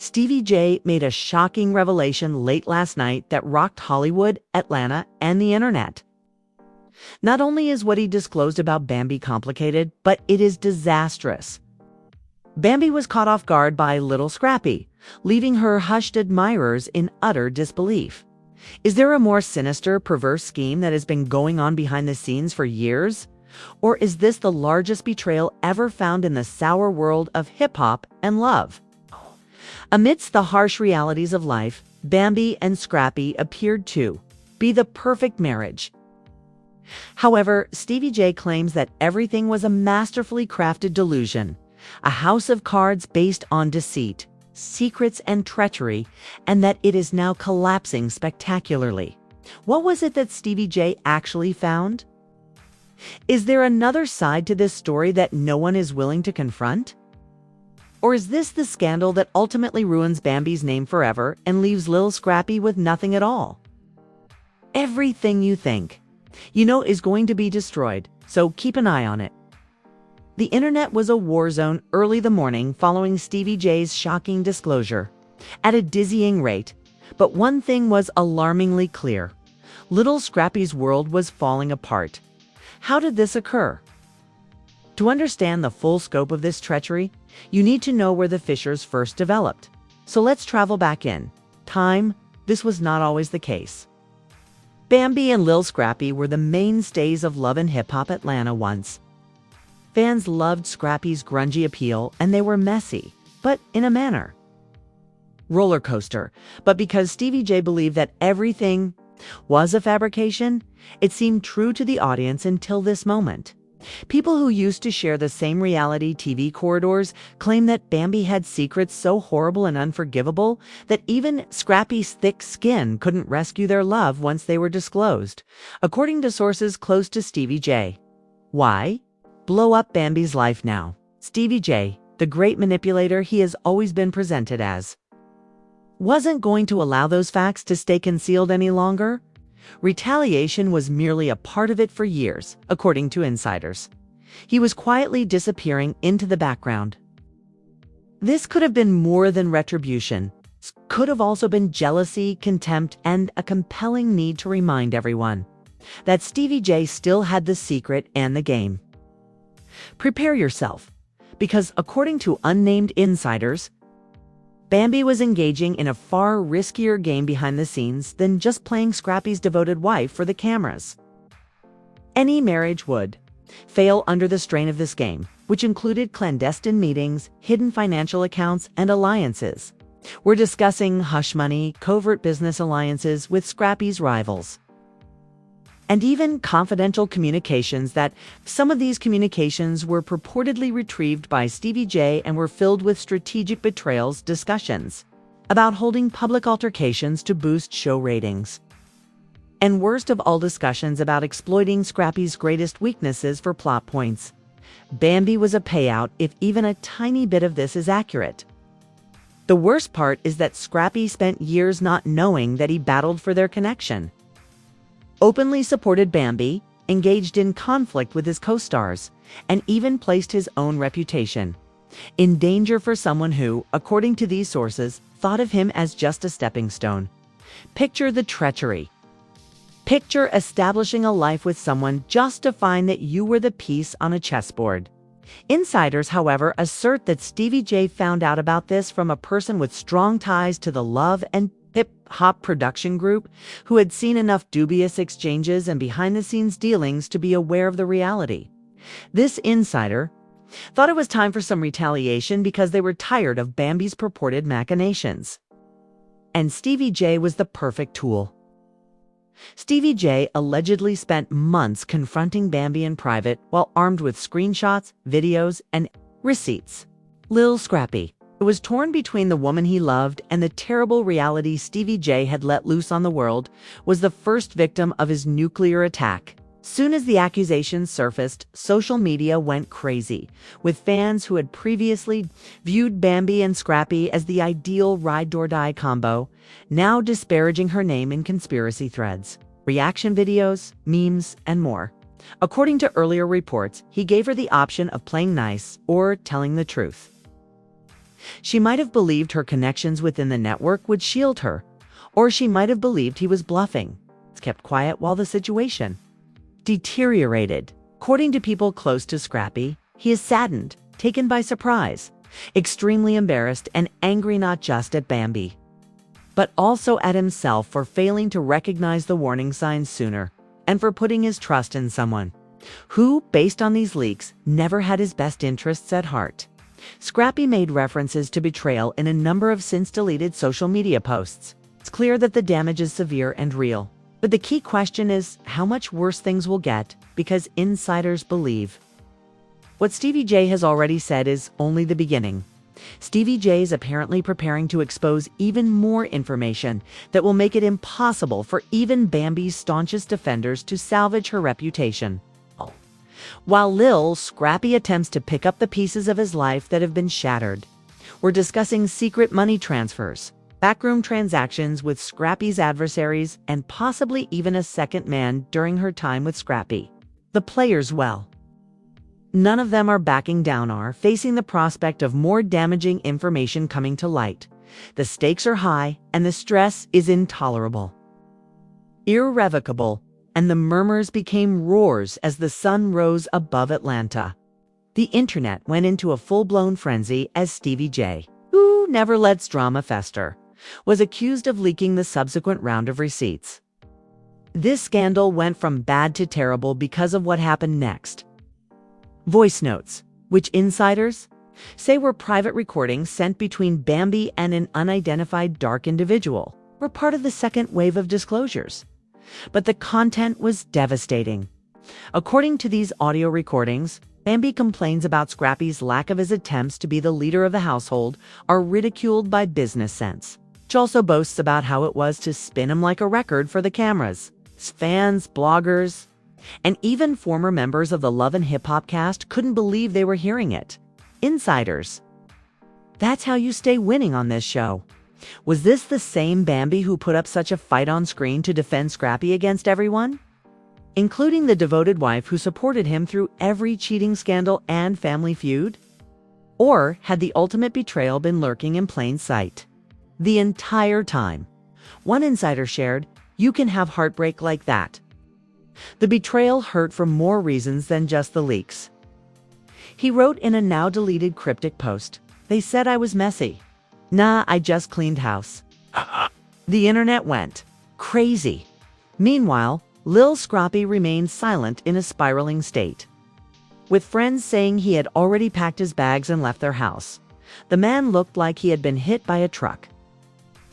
Stevie J made a shocking revelation late last night that rocked Hollywood, Atlanta, and the internet. Not only is what he disclosed about Bambi complicated, but it is disastrous. Bambi was caught off guard by Lil Scrappy, leaving her hushed admirers in utter disbelief. Is there a more sinister, perverse scheme that has been going on behind the scenes for years? Or is this the largest betrayal ever found in the sour world of hip-hop and love? Amidst the harsh realities of life, Bambi and Scrappy appeared to be the perfect marriage. However, Stevie J claims that everything was a masterfully crafted delusion, a house of cards based on deceit, secrets, and treachery, and that it is now collapsing spectacularly. What was it that Stevie J actually found? Is there another side to this story that no one is willing to confront? Or is this the scandal that ultimately ruins Bambi's name forever and leaves Lil Scrappy with nothing at all? Everything you think, is going to be destroyed, so keep an eye on it. The internet was a war zone early the morning following Stevie J's shocking disclosure, at a dizzying rate. But one thing was alarmingly clear. Lil Scrappy's world was falling apart. How did this occur? To understand the full scope of this treachery, you need to know where the fissures first developed. So let's travel back in time. This was not always the case. Bambi and Lil Scrappy were the mainstays of love and hip-hop Atlanta once. Fans loved Scrappy's grungy appeal, and they were messy, but in a manner. Roller coaster. But because Stevie J believed that everything was a fabrication, it seemed true to the audience until this moment. People who used to share the same reality TV corridors claim that Bambi had secrets so horrible and unforgivable that even Scrappy's thick skin couldn't rescue their love once they were disclosed, according to sources close to Stevie J. Why? Blow up Bambi's life now. Stevie J, the great manipulator he has always been presented as, wasn't going to allow those facts to stay concealed any longer. Retaliation was merely a part of it for years, according to insiders. He was quietly disappearing into the background. This could have been more than retribution. It could have also been jealousy, contempt, and a compelling need to remind everyone that Stevie J still had the secret and the game. Prepare yourself, because according to unnamed insiders, Bambi was engaging in a far riskier game behind the scenes than just playing Scrappy's devoted wife for the cameras. Any marriage would fail under the strain of this game, which included clandestine meetings, hidden financial accounts, and alliances. We're discussing hush money, covert business alliances with Scrappy's rivals, and even confidential communications that some of these communications were purportedly retrieved by Stevie J and were filled with strategic betrayals discussions about holding public altercations to boost show ratings. And worst of all, discussions about exploiting Scrappy's greatest weaknesses for plot points. Bambi was a payout if even a tiny bit of this is accurate. The worst part is that Scrappy spent years not knowing that he battled for their connection, openly supported Bambi, engaged in conflict with his co-stars, and even placed his own reputation in danger for someone who, according to these sources, thought of him as just a stepping stone. Picture the treachery. Picture establishing a life with someone just to find that you were the piece on a chessboard. Insiders, however, assert that Stevie J found out about this from a person with strong ties to the love and hip-hop production group who had seen enough dubious exchanges and behind-the-scenes dealings to be aware of the reality. This insider thought it was time for some retaliation because they were tired of Bambi's purported machinations. And Stevie J was the perfect tool. Stevie J allegedly spent months confronting Bambi in private while armed with screenshots, videos, and receipts. Lil Scrappy was torn between the woman he loved and the terrible reality Stevie J had let loose on the world, was the first victim of his nuclear attack. Soon as the accusations surfaced, social media went crazy, with fans who had previously viewed Bambi and Scrappy as the ideal ride-or-die combo, now disparaging her name in conspiracy threads, reaction videos, memes, and more. According to earlier reports, he gave her the option of playing nice or telling the truth. She might have believed her connections within the network would shield her, or she might have believed he was bluffing. It's kept quiet while the situation deteriorated. According to people close to Scrappy, he is saddened, taken by surprise, extremely embarrassed and angry not just at Bambi, but also at himself for failing to recognize the warning signs sooner and for putting his trust in someone who, based on these leaks, never had his best interests at heart. Scrappy made references to betrayal in a number of since-deleted social media posts. It's clear that the damage is severe and real. But the key question is how much worse things will get, because insiders believe what Stevie J has already said is only the beginning. Stevie J is apparently preparing to expose even more information that will make it impossible for even Bambi's staunchest defenders to salvage her reputation. While Lil Scrappy attempts to pick up the pieces of his life that have been shattered, we're discussing secret money transfers, backroom transactions with Scrappy's adversaries, and possibly even a second man during her time with Scrappy. The players, well, none of them are backing down, are facing the prospect of more damaging information coming to light. The stakes are high and the stress is intolerable, irrevocable, and the murmurs became roars as the sun rose above Atlanta. The internet went into a full-blown frenzy as Stevie J, who never lets drama fester, was accused of leaking the subsequent round of receipts. This scandal went from bad to terrible because of what happened next. Voice notes, which insiders say were private recordings sent between Bambi and an unidentified dark individual, were part of the second wave of disclosures. But the content was devastating. According to these audio recordings, Bambi complains about Scrappy's lack of his attempts to be the leader of the household are ridiculed by Business Sense, which also boasts about how it was to spin him like a record for the cameras. Fans, bloggers, and even former members of the Love and Hip Hop cast couldn't believe they were hearing it. Insiders. That's how you stay winning on this show. Was this the same Bambi who put up such a fight on screen to defend Scrappy against everyone, including the devoted wife who supported him through every cheating scandal and family feud? Or had the ultimate betrayal been lurking in plain sight the entire time? One insider shared, "You can have heartbreak like that. The betrayal hurt for more reasons than just the leaks." He wrote in a now-deleted cryptic post, "They said I was messy. Nah, I just cleaned house." The internet went crazy. Meanwhile, Lil Scrappy remained silent in a spiraling state, with friends saying he had already packed his bags and left their house. The man looked like he had been hit by a truck.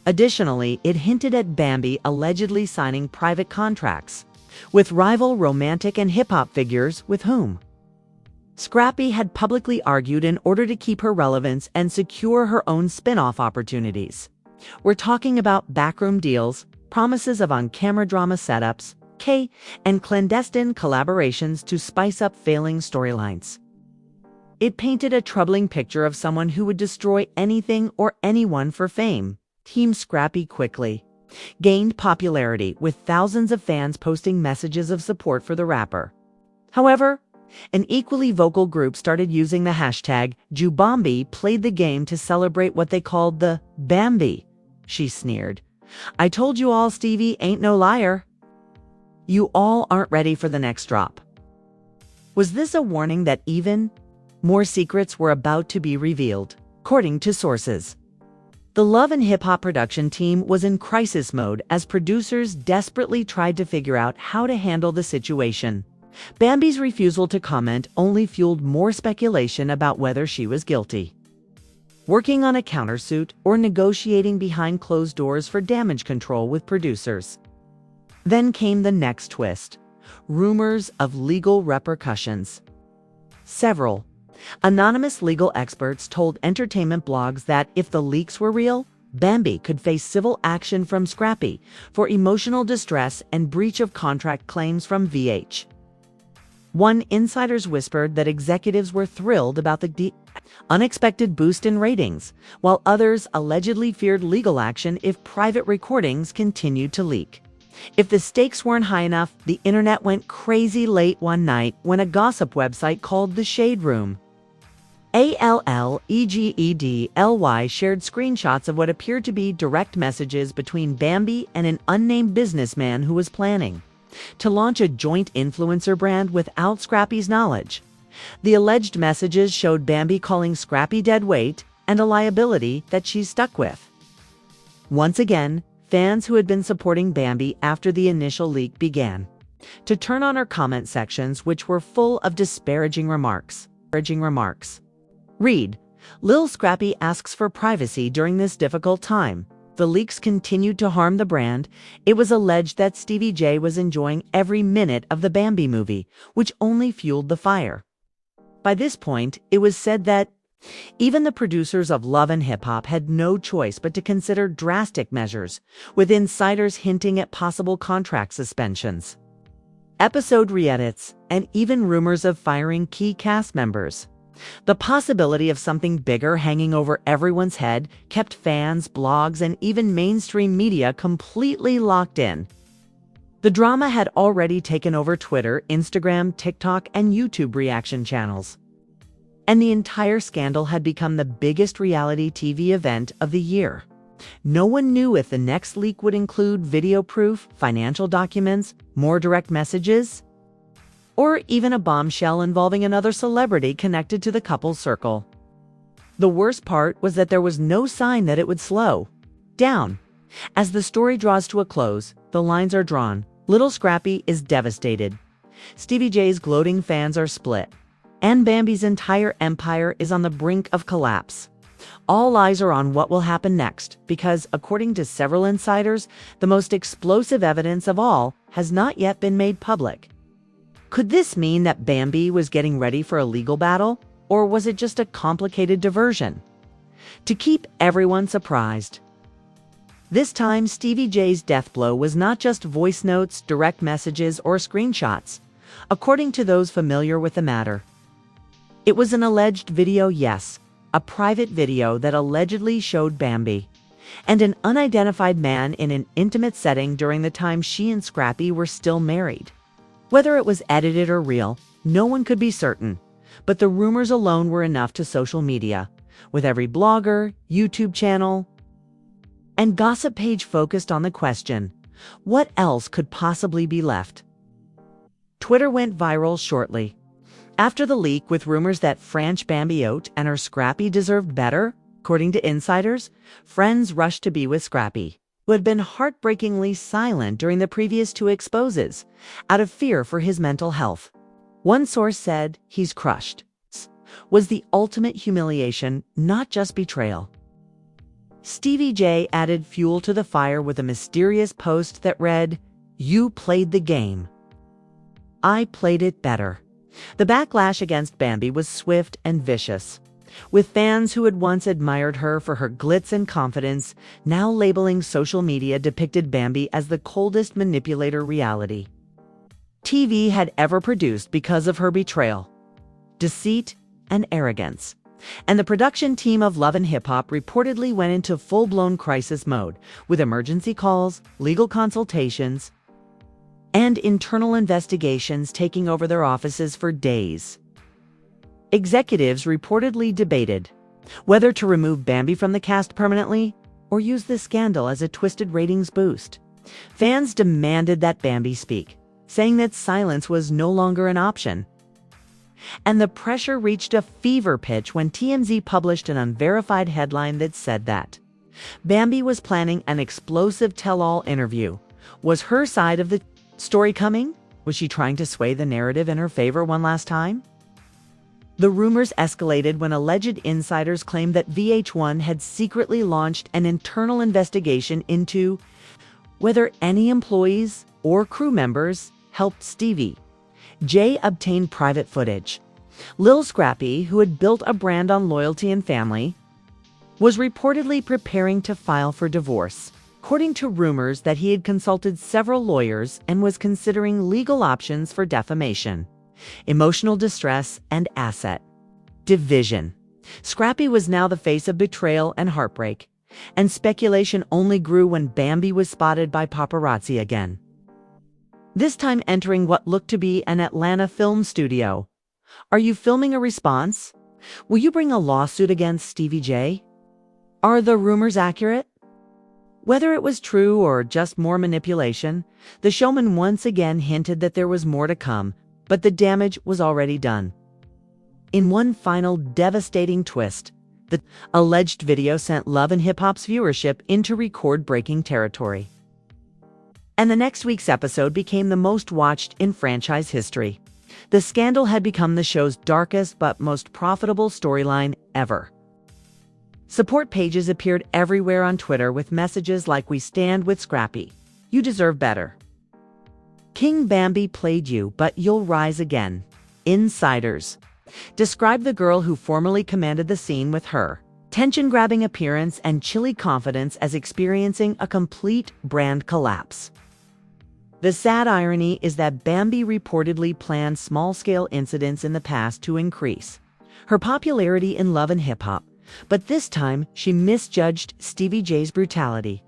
Additionally, it hinted at Bambi allegedly signing private contracts with rival romantic and hip-hop figures with whom Scrappy had publicly argued in order to keep her relevance and secure her own spin-off opportunities. We're talking about backroom deals, promises of on-camera drama setups, and clandestine collaborations to spice up failing storylines. It painted a troubling picture of someone who would destroy anything or anyone for fame. Team Scrappy quickly gained popularity, with thousands of fans posting messages of support for the rapper. However, an equally vocal group started using the hashtag #Bambi played the game to celebrate what they called the Bambi. She sneered, "I told you all Stevie ain't no liar. You all aren't ready for the next drop." Was this a warning that even more secrets were about to be revealed? According to sources, the Love and Hip Hop production team was in crisis mode as producers desperately tried to figure out how to handle the situation. Bambi's refusal to comment only fueled more speculation about whether she was guilty, working on a countersuit, or negotiating behind closed doors for damage control with producers. Then came the next twist: rumors of legal repercussions. Several anonymous legal experts told entertainment blogs that if the leaks were real, Bambi could face civil action from Scrappy for emotional distress and breach of contract claims from VH. One insiders whispered that executives were thrilled about the unexpected boost in ratings, while others allegedly feared legal action if private recordings continued to leak. If the stakes weren't high enough, the internet went crazy late one night when a gossip website called The Shade Room ALLEGEDLY shared screenshots of what appeared to be direct messages between Bambi and an unnamed businessman who was planning to launch a joint influencer brand without Scrappy's knowledge. The alleged messages showed Bambi calling Scrappy dead weight and a liability that she's stuck with. Once again, fans who had been supporting Bambi after the initial leak began to turn on her comment sections, which were full of disparaging remarks. Read, Lil Scrappy asks for privacy during this difficult time. The leaks continued to harm the brand. It was alleged that Stevie J was enjoying every minute of the Bambi movie, which only fueled the fire. By this point, it was said that even the producers of Love and Hip Hop had no choice but to consider drastic measures, with insiders hinting at possible contract suspensions, episode re-edits, and even rumors of firing key cast members. The possibility of something bigger hanging over everyone's head kept fans, blogs, and even mainstream media completely locked in. The drama had already taken over Twitter, Instagram, TikTok, and YouTube reaction channels. And the entire scandal had become the biggest reality TV event of the year. No one knew if the next leak would include video proof, financial documents, more direct messages, or even a bombshell involving another celebrity connected to the couple's circle. The worst part was that there was no sign that it would slow down. As the story draws to a close, the lines are drawn. Lil Scrappy is devastated. Stevie J's gloating fans are split. And Bambi's entire empire is on the brink of collapse. All eyes are on what will happen next, because, according to several insiders, the most explosive evidence of all has not yet been made public. Could this mean that Bambi was getting ready for a legal battle, or was it just a complicated diversion to keep everyone surprised? This time, Stevie J's death blow was not just voice notes, direct messages, or screenshots, according to those familiar with the matter. It was an alleged video, yes, a private video that allegedly showed Bambi and an unidentified man in an intimate setting during the time she and Scrappy were still married. Whether it was edited or real, no one could be certain, but the rumors alone were enough to social media, with every blogger, YouTube channel, and gossip page focused on the question, what else could possibly be left? Twitter went viral shortly after the leak, with rumors that French Bambi and her Scrappy deserved better. According to insiders, friends rushed to be with Scrappy, who had been heartbreakingly silent during the previous two exposes, out of fear for his mental health. One source said, "He's crushed," was the ultimate humiliation, not just betrayal. Stevie J added fuel to the fire with a mysterious post that read, "You played the game. I played it better." The backlash against Bambi was swift and vicious, with fans who had once admired her for her glitz and confidence now labeling social media depicted Bambi as the coldest manipulator reality TV had ever produced because of her betrayal, deceit, and arrogance. And the production team of Love and Hip Hop reportedly went into full-blown crisis mode, with emergency calls, legal consultations, and internal investigations taking over their offices for days. Executives reportedly debated whether to remove Bambi from the cast permanently or use the scandal as a twisted ratings boost. Fans demanded that Bambi speak, saying that silence was no longer an option. And the pressure reached a fever pitch when TMZ published an unverified headline that said that Bambi was planning an explosive tell-all interview. Was her side of the story coming? Was she trying to sway the narrative in her favor one last time? The rumors escalated when alleged insiders claimed that VH1 had secretly launched an internal investigation into whether any employees or crew members helped Stevie J obtain private footage. Lil Scrappy, who had built a brand on loyalty and family, was reportedly preparing to file for divorce, according to rumors that he had consulted several lawyers and was considering legal options for defamation, emotional distress, and asset division. Scrappy was now the face of betrayal and heartbreak, and speculation only grew when Bambi was spotted by paparazzi again, this time entering what looked to be an Atlanta film studio. "Are you filming a response?" Will you bring a lawsuit against Stevie J? Are the rumors accurate? Whether it was true or just more manipulation, the showman once again hinted that there was more to come, but the damage was already done. In one final devastating twist, the alleged video sent Love and Hip Hop's viewership into record-breaking territory. And the next week's episode became the most watched in franchise history. The scandal had become the show's darkest but most profitable storyline ever. Support pages appeared everywhere on Twitter with messages like "We stand with Scrappy. You deserve better. King Bambi played you, but you'll rise again." Insiders described the girl who formerly commanded the scene with her tension-grabbing appearance and chilly confidence as experiencing a complete brand collapse. The sad irony is that Bambi reportedly planned small-scale incidents in the past to increase her popularity in Love and Hip Hop, but this time she misjudged Stevie J's brutality.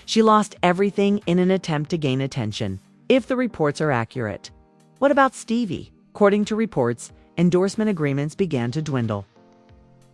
She lost everything in an attempt to gain attention, if the reports are accurate. What about Stevie? According to reports, endorsement agreements began to dwindle.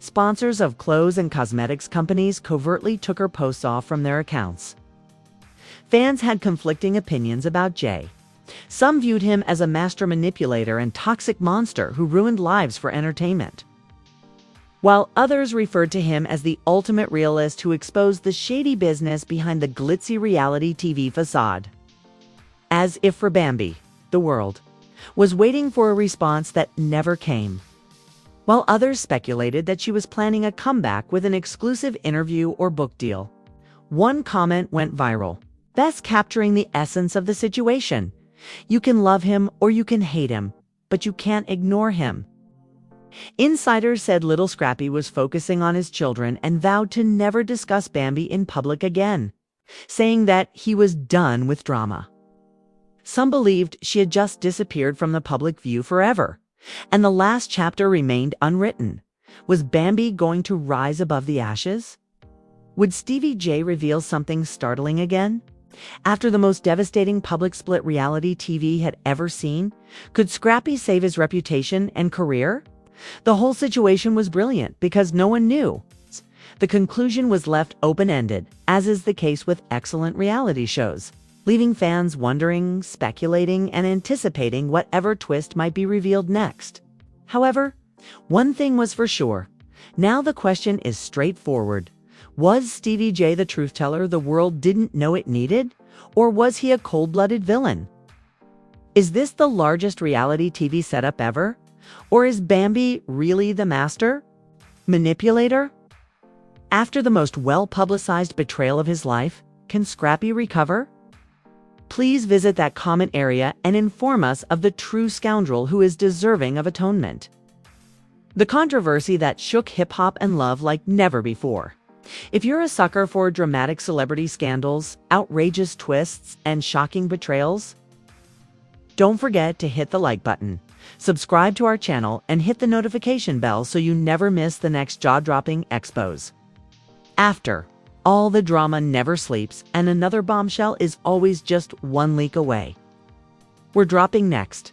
Sponsors of clothes and cosmetics companies covertly took her posts off from their accounts. Fans had conflicting opinions about Jay. Some viewed him as a master manipulator and toxic monster who ruined lives for entertainment, while others referred to him as the ultimate realist who exposed the shady business behind the glitzy reality TV facade. As if for Bambi, the world was waiting for a response that never came, while others speculated that she was planning a comeback with an exclusive interview or book deal. One comment went viral, best capturing the essence of the situation. "You can love him or you can hate him, but you can't ignore him." Insiders said Lil Scrappy was focusing on his children and vowed to never discuss Bambi in public again, saying that he was done with drama. Some believed she had just disappeared from the public view forever, and the last chapter remained unwritten. Was Bambi going to rise above the ashes? Would Stevie J reveal something startling again? After the most devastating public split reality TV had ever seen, could Scrappy save his reputation and career? The whole situation was brilliant because no one knew. The conclusion was left open-ended, as is the case with excellent reality shows, leaving fans wondering, speculating, and anticipating whatever twist might be revealed next. However, one thing was for sure. Now the question is straightforward. Was Stevie J the truth teller the world didn't know it needed? Or was he a cold-blooded villain? Is this the largest reality TV setup ever? Or is Bambi really the master manipulator? After the most well-publicized betrayal of his life, can Scrappy recover? Please visit that comment area and inform us of the true scoundrel who is deserving of atonement. The controversy that shook hip-hop and love like never before. If you're a sucker for dramatic celebrity scandals, outrageous twists, and shocking betrayals, don't forget to hit the like button, subscribe to our channel, and hit the notification bell so you never miss the next jaw-dropping expose. After all, the drama never sleeps, and another bombshell is always just one leak away. We're dropping next.